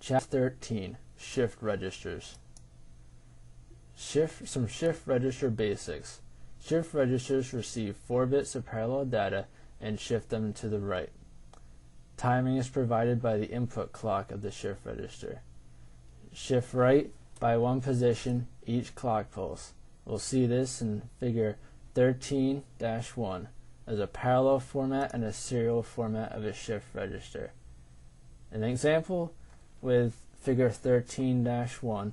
Chapter 13, Shift Registers. Some shift register basics. Shift registers receive 4 bits of parallel data and shift them to the right. Timing is provided by the input clock of the shift register. Shift right by 1 position each clock pulse. We'll see this in figure 13-1 as a parallel format and a serial format of a shift register. An example with figure 13-1,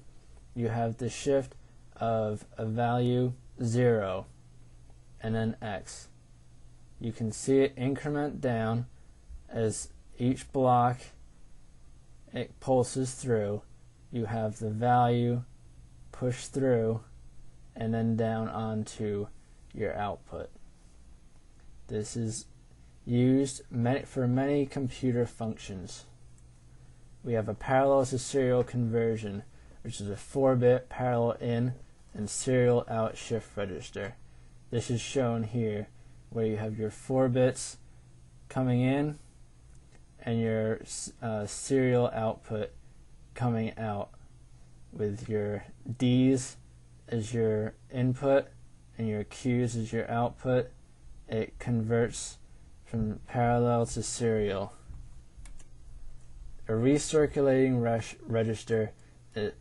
you have the shift of a value 0 and then X. You can see it increment down as each block it pulses through. You have the value push through and then down onto your output. This is used for many computer functions. We have a parallel to serial conversion, which is a 4-bit parallel in and serial out shift register. This is shown here, where you have your 4 bits coming in and your serial output coming out, with your D's as your input and your Q's as your output. It converts from parallel to serial. A recirculating register, it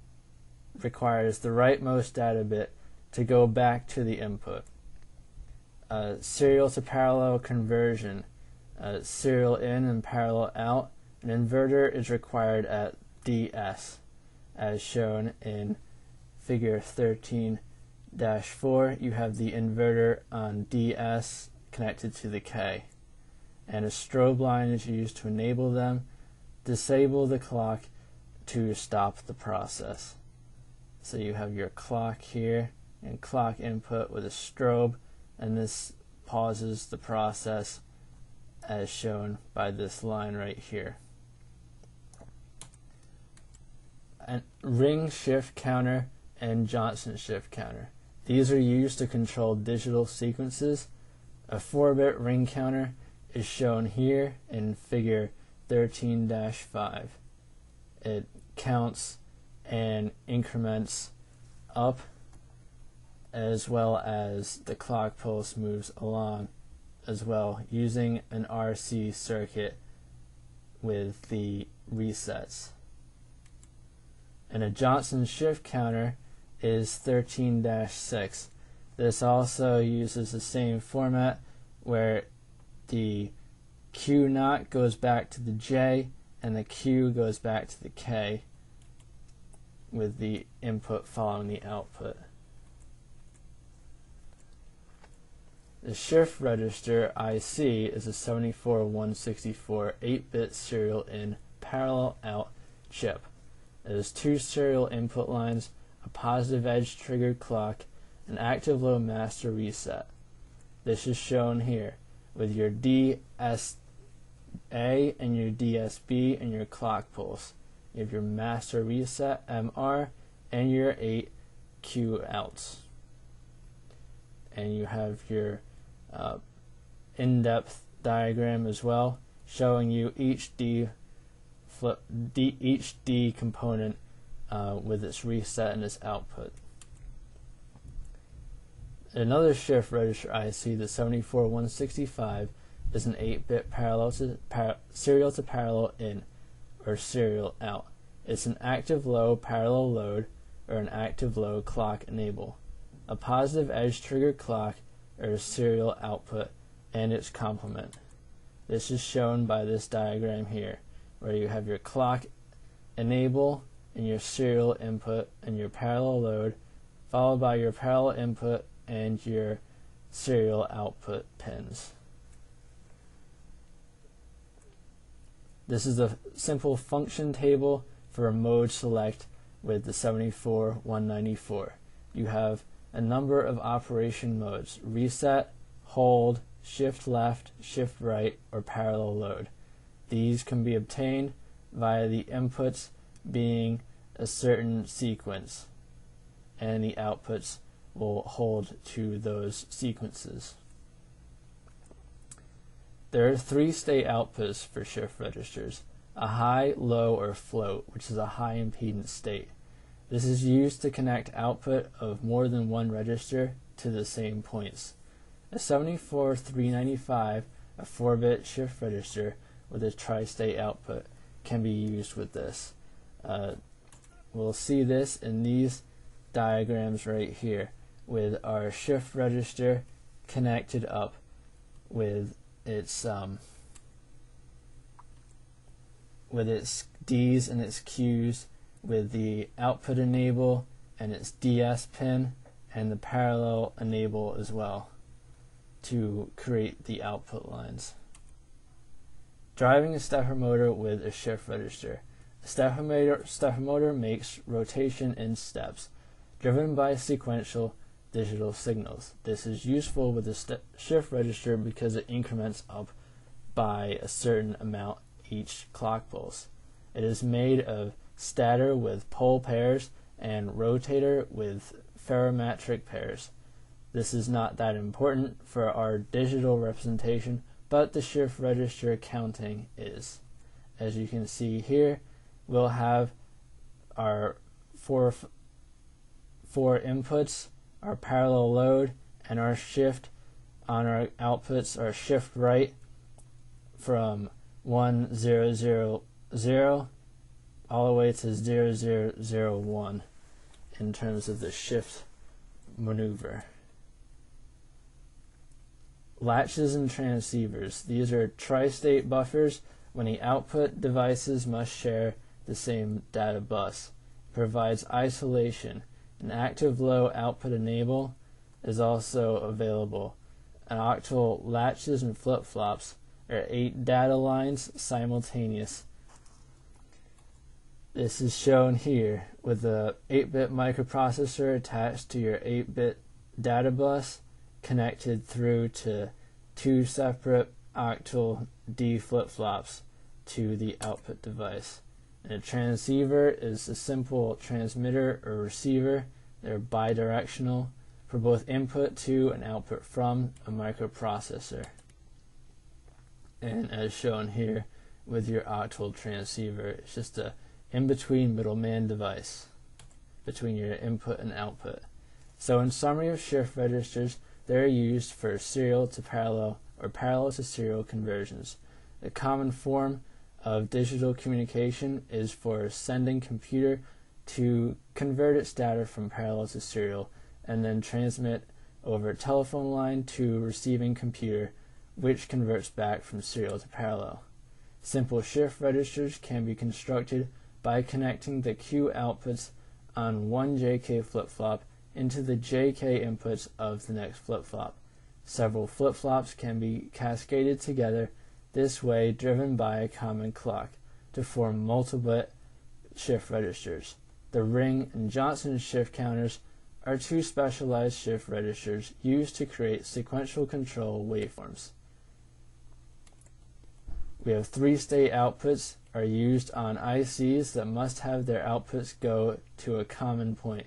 requires the rightmost data bit to go back to the input. Serial to parallel conversion, serial in and parallel out. An inverter is required at DS, as shown in figure 13-4. You have the inverter on DS connected to the K, and a strobe line is used to enable them. Disable the clock to stop the process. So you have your clock here and clock input with a strobe, and this pauses the process as shown by this line right here. And ring shift counter and Johnson shift counter. These are used to control digital sequences. A 4-bit ring counter is shown here in figure 13-5. It counts and increments up, as well as the clock pulse moves along as well, using an RC circuit with the resets. And a Johnson shift counter is 13-6. This also uses the same format, where the Q naught goes back to the J and the Q goes back to the K, with the input following the output. The shift register IC is a 74164 8-bit serial in parallel out chip. It has 2 serial input lines, a positive edge triggered clock, an active low master reset. This is shown here with your DSA and your DSB and your clock pulse. You have your master reset MR and your 8 Q outs. And you have your in-depth diagram as well, showing you each D component with its reset and its output. Another shift register IC, the 74165, is an 8-bit serial to parallel in or serial out. It's an active low parallel load or an active low clock enable, a positive edge trigger clock or a serial output, and its complement. This is shown by this diagram here, where you have your clock enable and your serial input and your parallel load, followed by your parallel input and your serial output pins. This is a simple function table for a mode select with the 74194. You have a number of operation modes: reset, hold, shift left, shift right, or parallel load. These can be obtained via the inputs being a certain sequence, and the outputs will hold to those sequences. There are 3 state outputs for shift registers: a high, low, or float, which is a high impedance state. This is used to connect output of more than one register to the same points. A 74395, a 4-bit shift register with a tri-state output, can be used with this. We'll see this in these diagrams right here, with our shift register connected up with its D's and its Q's, with the output enable and its DS pin and the parallel enable as well to create the output lines. Driving a stepper motor with a shift register. A stepper motor makes rotation in steps, driven by sequential digital signals. This is useful with the shift register because it increments up by a certain amount each clock pulse. It is made of stator with pole pairs and rotator with ferrometric pairs. This is not that important for our digital representation, but the shift register counting is. As you can see here, we'll have our four inputs, our parallel load, and our shift on our outputs, our shift right from 1 0 0 0 all the way to 0 0 0 1 in terms of the shift maneuver. Latches and transceivers. These are tri-state buffers when the output devices must share the same data bus. It provides isolation. An active low output enable is also available. An octal latches and flip-flops are 8 data lines simultaneous. This is shown here with a 8-bit microprocessor attached to your 8-bit data bus, connected through to 2 separate octal D flip-flops to the output device. And a transceiver is a simple transmitter or receiver. They're bidirectional for both input to and output from a microprocessor. And as shown here with your octal transceiver, it's just a in-between middleman device between your input and output. So in summary of shift registers, they're used for serial to parallel or parallel to serial conversions. A common form of digital communication is for sending computer to convert its data from parallel to serial and then transmit over a telephone line to receiving computer, which converts back from serial to parallel. Simple shift registers can be constructed by connecting the Q outputs on one JK flip-flop into the JK inputs of the next flip-flop. Several flip-flops can be cascaded together this way, driven by a common clock, to form multiple shift registers. The Ring and Johnson shift counters are 2 specialized shift registers used to create sequential control waveforms. We have 3-state outputs are used on ICs that must have their outputs go to a common point.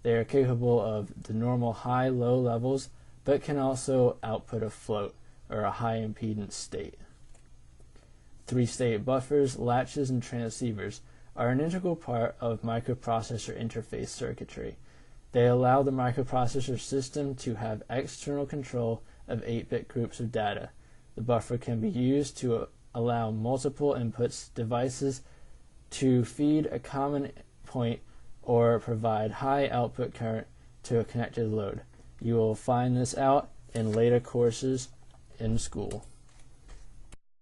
They are capable of the normal high-low levels, but can also output a float or a high impedance state. 3-state buffers, latches, and transceivers are an integral part of microprocessor interface circuitry. They allow the microprocessor system to have external control of 8-bit groups of data. The buffer can be used to allow multiple inputs devices to feed a common point or provide high output current to a connected load. You will find this out in later courses in school.